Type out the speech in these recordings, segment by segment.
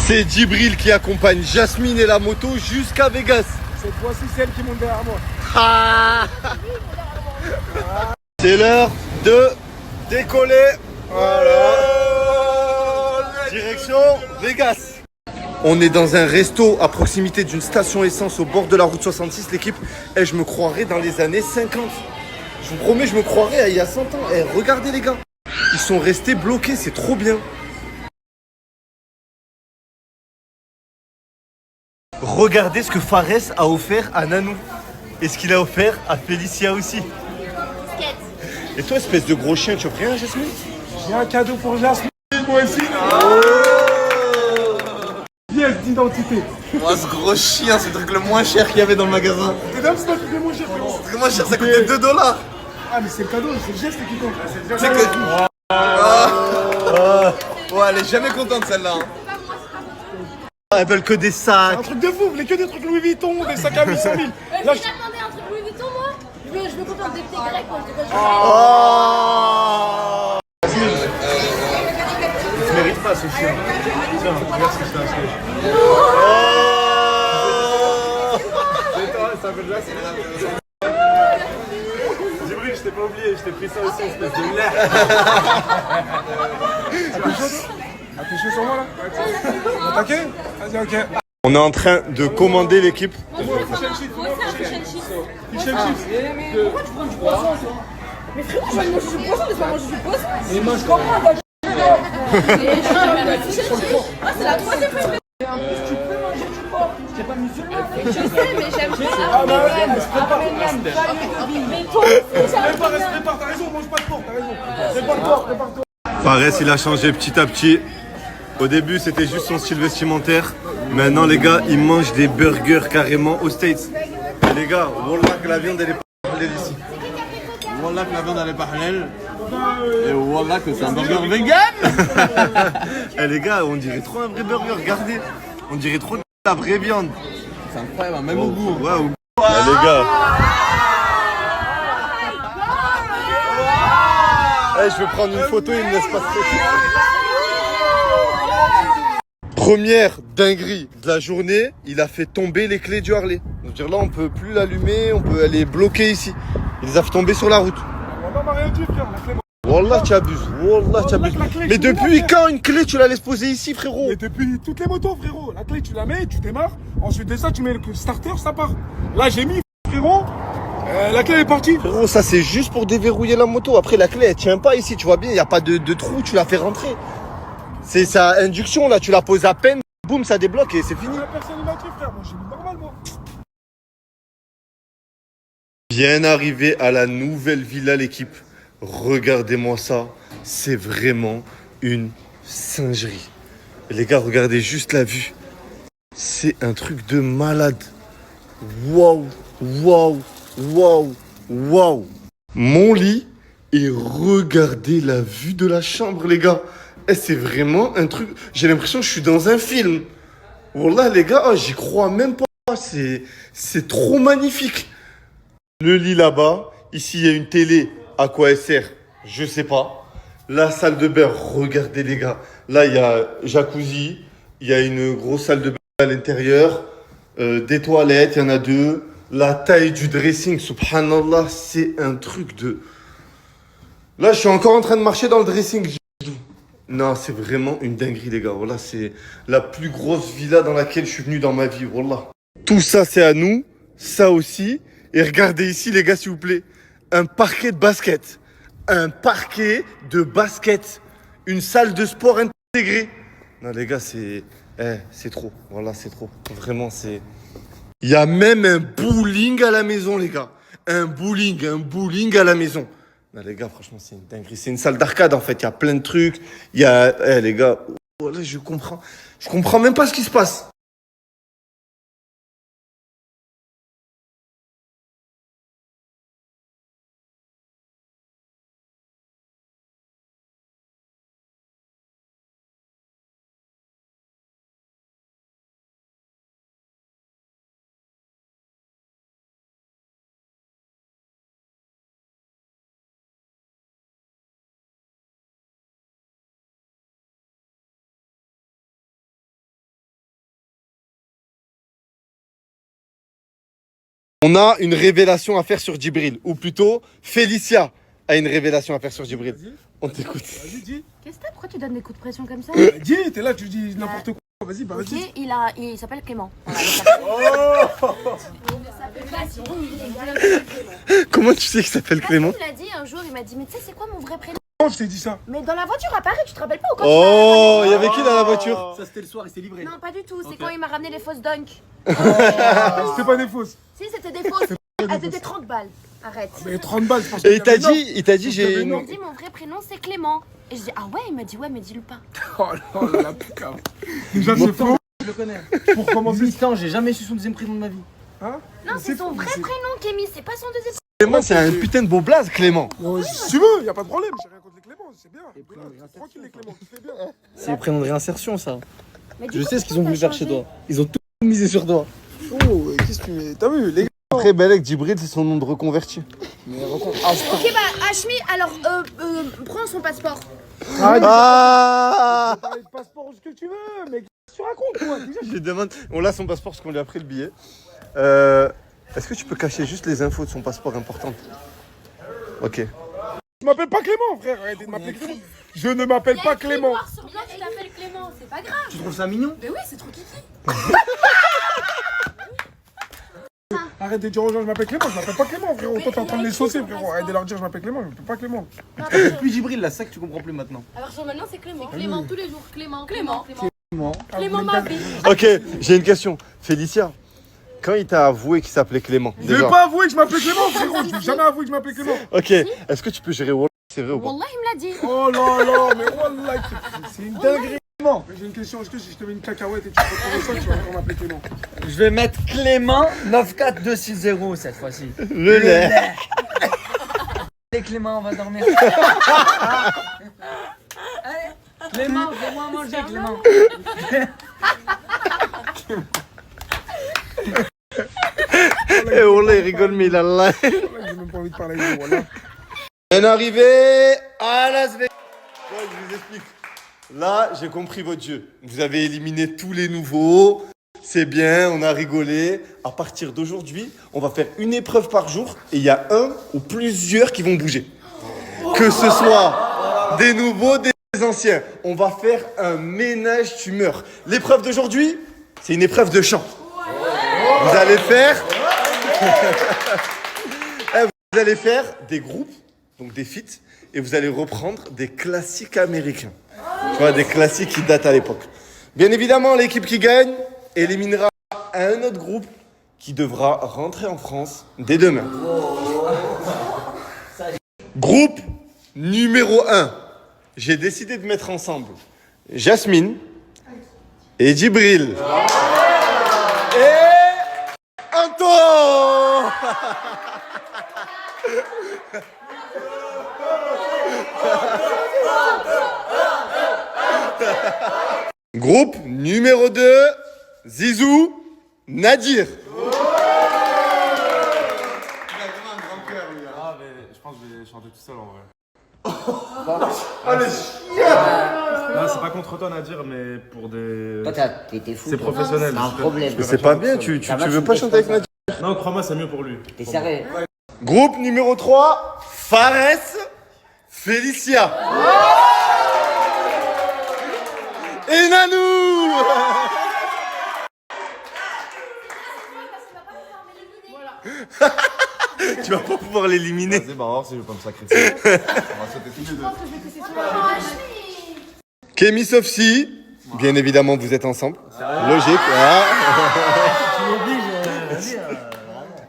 C'est Djibril qui accompagne Jasmine et la moto jusqu'à Vegas. Cette fois-ci, c'est elle qui monte derrière moi. Ah c'est l'heure de décoller. Voilà. Direction Vegas. On est dans un resto à proximité d'une station essence au bord de la route 66, l'équipe. Et je me croirais dans les années 50. Je vous promets, je me croirais il y a 100 ans. Et regardez les gars, ils sont restés bloqués, c'est trop bien. Regardez ce que Fares a offert à Nanou. Et ce qu'il a offert à Félicia aussi. Et toi, espèce de gros chien, tu veux rien, Jasmine? J'ai un cadeau pour Jasmine, moi aussi. Pièce d'identité. Oh, ce gros chien, c'est le truc le moins cher qu'il y avait dans le magasin. T'es d'âme, c'est pas le truc le moins cher, frérot. Le truc moins cher, ça coûtait 2 $. Ah, mais c'est le cadeau, c'est le geste qui compte. C'est que... Ouais, elle est jamais contente celle-là. Hein. Elles veulent que des sacs. Un truc de fou, vous voulez que des trucs Louis Vuitton, des sacs à 800 000. J'ai jamais demandé un truc Louis Vuitton, moi. Je me contente des petits grecs, moi. Oh Tu mérites pas ce chien. Tiens, regarde ce que je t'ai acheté. C'est toi, ça fait de là, c'est Djibril, je t'ai pas oublié, je t'ai pris ça aussi, espèce de merde. Ah, t'es chaud sur moi là? Ok? Vas-y, ok. On est en train de commander l'équipe. Moi, c'est un fish and chips. Fish and chips. Pourquoi tu prends du poisson, toi? Mais frérot, je vais manger du poisson, mais c'est pas manger du poisson. Mais mange comment, là? Ah, c'est la troisième fois que je fais. En plus, tu peux manger du porc. T'es pas musulman. Je sais, mais j'aime pas. Ah bah ouais, mais c'est pas Mais toi, Prépare, t'as raison, mange pas de porc, t'as raison. Prépare-toi. Fares, il a changé petit à petit. Au début, c'était juste son style vestimentaire. Maintenant, les gars, ils mangent des burgers carrément aux States. Et les gars, wallah que la viande, elle est pas halal ici. Wallah que la viande elle est pas halal. Et wallah que c'est un burger vegan. Eh les gars, on dirait trop un vrai burger, regardez. On dirait trop de la vraie viande. C'est incroyable, même au goût. Ouais, au... les gars. Eh, je vais prendre une photo, il me laisse pas se photo. Première dinguerie de la journée, il a fait tomber les clés du Harley. C'est-à-dire là, on peut plus l'allumer, elle est bloquée ici. Il les a fait tomber sur la route. On m'a rien dit, frère, la clé. Wallah, tu abuses. Wallah, tu abuses. Mais depuis quand une clé, tu la laisses poser ici, frérot? Mais depuis toutes les motos, frérot. La clé, tu la mets, tu démarres. Ensuite de ça, tu mets le starter, ça part. Là, j'ai mis, frérot. La clé est partie. Frérot, ça c'est juste pour déverrouiller la moto. Après, la clé, elle tient pas ici, tu vois bien, il n'y a pas de trou, tu la fais rentrer. C'est sa induction, là, tu la poses à peine, boum, ça débloque et c'est fini. Personne ne m'a dit, frère. Moi, j'ai mis normal, moi. Bien arrivé à la nouvelle villa, l'équipe. Regardez-moi ça, c'est vraiment une singerie. Et les gars, regardez juste la vue. C'est un truc de malade. Waouh, waouh, waouh, waouh. Mon lit et regardez la vue de la chambre, les gars. Eh, c'est vraiment un truc. J'ai l'impression que je suis dans un film. Wallah, les gars, oh, j'y crois même pas. C'est trop magnifique. Le lit là-bas. Ici, il y a une télé. À quoi elle sert? Je sais pas. La salle de bain, regardez les gars. Là, il y a jacuzzi. Il y a une grosse salle de bain à l'intérieur. Des toilettes, il y en a 2. La taille du dressing, subhanallah, c'est un truc de... Là, je suis encore en train de marcher dans le dressing. Non, c'est vraiment une dinguerie, les gars. Voilà, c'est la plus grosse villa dans laquelle je suis venu dans ma vie. Wallah. Tout ça, c'est à nous. Ça aussi. Et regardez ici, les gars, s'il vous plaît. Un parquet de basket. Un parquet de basket. Une salle de sport intégrée. Non, les gars, c'est trop. Voilà, c'est trop. Vraiment, c'est... Il y a même un bowling à la maison, les gars. Un bowling à la maison. Non, les gars, franchement, c'est une dinguerie. C'est une salle d'arcade, en fait. Il y a plein de trucs. Il y a... les gars, voilà, je comprends même pas ce qui se passe. On a une révélation à faire sur Djibril. Ou plutôt, Félicia a une révélation à faire sur Djibril. Vas-y. On t'écoute. Vas-y, dis. Qu'est-ce que t'as? Pourquoi tu donnes des coups de pression comme ça? Dis, t'es là, tu dis n'importe quoi. Vas-y, bah Ok, vas-y. il s'appelle Clément. Voilà, Comment tu sais qu'il s'appelle Clément? Il l'a dit un jour, il m'a dit, mais tu sais, c'est quoi mon vrai prénom? Comment je t'ai dit ça? Mais dans la voiture à Paris, tu te rappelles pas ou quand Oh, il y avait qui dans la voiture? Ça c'était le soir, il s'est livré. Non, pas du tout, c'est quand il m'a ramené les fausses dunks. C'était pas des fausses. Si, c'était des fausses. Elles étaient 30 balles. Arrête. Mais 30 balles, je pense. Et il t'a dit, j'ai Il m'a une... dit, mon vrai prénom, c'est Clément. Et je dis, ah ouais? Il m'a dit, ouais, mais dis-le pas. Oh là là, putain. Déjà, c'est faux. Je le connais. Pour commencer. 8 ans, j'ai jamais su son deuxième prénom de ma vie. Hein? Non, c'est son vrai prénom, Kémy, c'est pas son deuxième. Clément, c'est un putain de beau blaze, Clément. Si tu veux, y a pas de problème. J'ai rien contre les Cléments, c'est bien. Tranquille, les Cléments, tu fais bien. C'est les prénoms de réinsertion, ça. Mais du Je coup, sais ce qu'ils ont pourquoi voulu t'as faire chez changé? toi. Ils ont tout misé sur toi. Oh, qu'est-ce que tu mets? T'as vu, les gars? Très belle avec Djibril, c'est son nom de reconverti. Ok, bah, Hachmi, alors, prends son passeport. Ah T'as le passeport, ce que tu veux, mais qu'est-ce que tu racontes, toi? Déjà, Je lui demande, on a son passeport parce qu'on lui a pris le billet. Est-ce que tu peux cacher juste les infos de son passeport importantes? Ok. je m'appelle pas Clément, frère. Arrêtez de m'appeler Clément. Je ne m'appelle pas Clément. Noir sur blanc, tu t'appelles Clément, c'est pas grave. Tu trouves ça mignon? Mais oui, c'est trop kiki. Arrête de dire aux gens, je m'appelle Clément. Je m'appelle pas Clément, frérot. Toi, t'es en train de les saucer, frérot. Arrête de leur dire, je m'appelle Clément. Je m'appelle pas Clément. Plus Djibril là, c'est ça que tu comprends plus maintenant. Alors, maintenant, c'est Clément. Clément tous les jours. Clément. Clément Ah, ma vie. Ok, j'ai une question. Félicia, quand il t'a avoué qu'il s'appelait Clément, Je vais déjà. pas avouer que je m'appelle Clément, frérot. Je vais jamais avouer que je m'appelle Clément. Ok, est-ce que tu peux gérer Wallah? C'est vrai ou pas? Wallah, il me l'a dit. Oh là là, mais wallah, c'est une dinguerie. J'ai une question. Est-ce que si je te mets une cacahuète et tu peux trouver ça, tu vas vraiment m'appeler Clément? Je vais mettre Clément 94260 cette fois-ci. Le lait. Allez Clément, on va dormir. Allez, Clément, fais-moi manger Clément. Et Wallah, il rigole, mais il a la... J'ai même pas envie de parler avec vous, voilà. Bien arrivé à Las Vegas. Bon, je vous explique. Là, j'ai compris votre jeu. Vous avez éliminé tous les nouveaux. C'est bien, on a rigolé. À partir d'aujourd'hui, on va faire une épreuve par jour et il y a un ou plusieurs qui vont bouger. Que ce soit des nouveaux, des anciens. On va faire un ménage tumeur. L'épreuve d'aujourd'hui, c'est une épreuve de chant. Vous allez faire... Vous allez faire des groupes, donc des feats, et vous allez reprendre des classiques américains. Tu vois, des classiques qui datent à l'époque. Bien évidemment, l'équipe qui gagne éliminera un autre groupe qui devra rentrer en France dès demain. Groupe numéro 1. J'ai décidé de mettre ensemble Jasmine et Djibril. Et Anto. Groupe numéro 2, Zizou, Nadir. Ah, mais je pense que je vais chanter tout seul en vrai. Non, c'est pas contre toi, Nadir, mais pour des. Toi, t'es fou. C'est toi. professionnel. C'est un problème. Mais c'est pas bien, tu veux pas chanter avec Nadir? Non, crois-moi, c'est mieux pour lui. T'es sérieux? Groupe numéro 3, Fares, Félicia. Et Nanou. Tu vas pas pouvoir l'éliminer. C'est marrant si je veux pas me sacrifier. On va sauter tous les deux. Kémy Sofsi, bien évidemment vous êtes ensemble. Logique. Ah.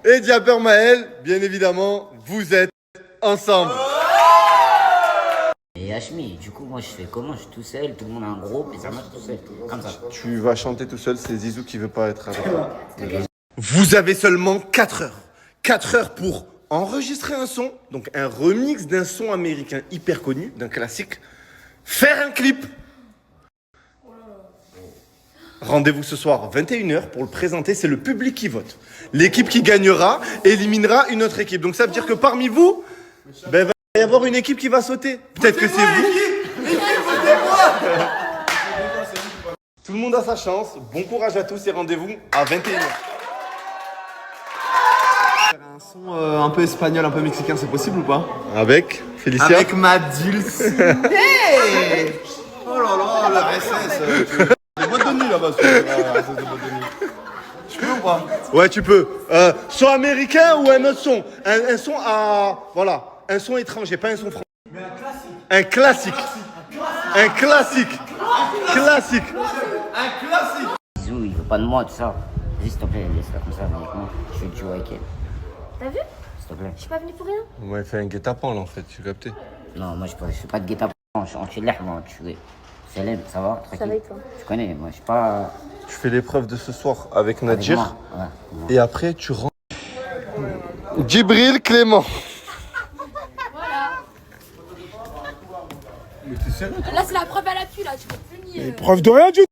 Et Diaper Maël, bien évidemment vous êtes ensemble. Et Hachmi, du coup, moi, je fais comment? Je suis tout seul, tout le monde a un groupe et ça marche tout seul. Comme ça. Tu vas chanter tout seul, c'est Zizou qui veut pas être avec toi. Vous avez seulement 4 heures. 4 heures pour enregistrer un son, donc un remix d'un son américain hyper connu, d'un classique. Faire un clip. Rendez-vous ce soir 21h pour le présenter, c'est le public qui vote. L'équipe qui gagnera éliminera une autre équipe. Donc ça veut dire que parmi vous, ben, va y avoir une équipe qui va sauter. Peut-être que c'est vous. Tout le monde a sa chance. Bon courage à tous et rendez-vous à 21h. Un son un peu espagnol, un peu mexicain, c'est possible ou pas? Avec Félicia. Avec ma dulcinée. Oh là là, la SS. Des boîtes de nuit là-bas. Je peux ou pas? Ouais, tu peux. Son américain ou un autre son. Un son à... Voilà. Un son étranger, pas un son français. Un classique. Un classique. Classique. Un classique. Bisous, il veut pas de moi, tout ça. Vas-y, s'il te plaît, laisse-la comme ça avec moi. Je fais le duo avec elle. T'as vu? S'il te plaît. Je suis pas venue pour rien. Ouais, fait un guet-apens là en fait, tu as capté. Non, moi, je fais pas de guet-apens. Je suis anti-lèche, moi. Célèbre, ça va? Tranquille. Ça va et toi? Tu connais, moi, je suis pas. Tu fais l'épreuve de ce soir avec avec Nadjir. moi. Ouais, moi. Et après, tu rentres. Djibril Clément. Là, c'est la preuve à l'appui, là. Tu peux plus nier. Preuve de rien du tout.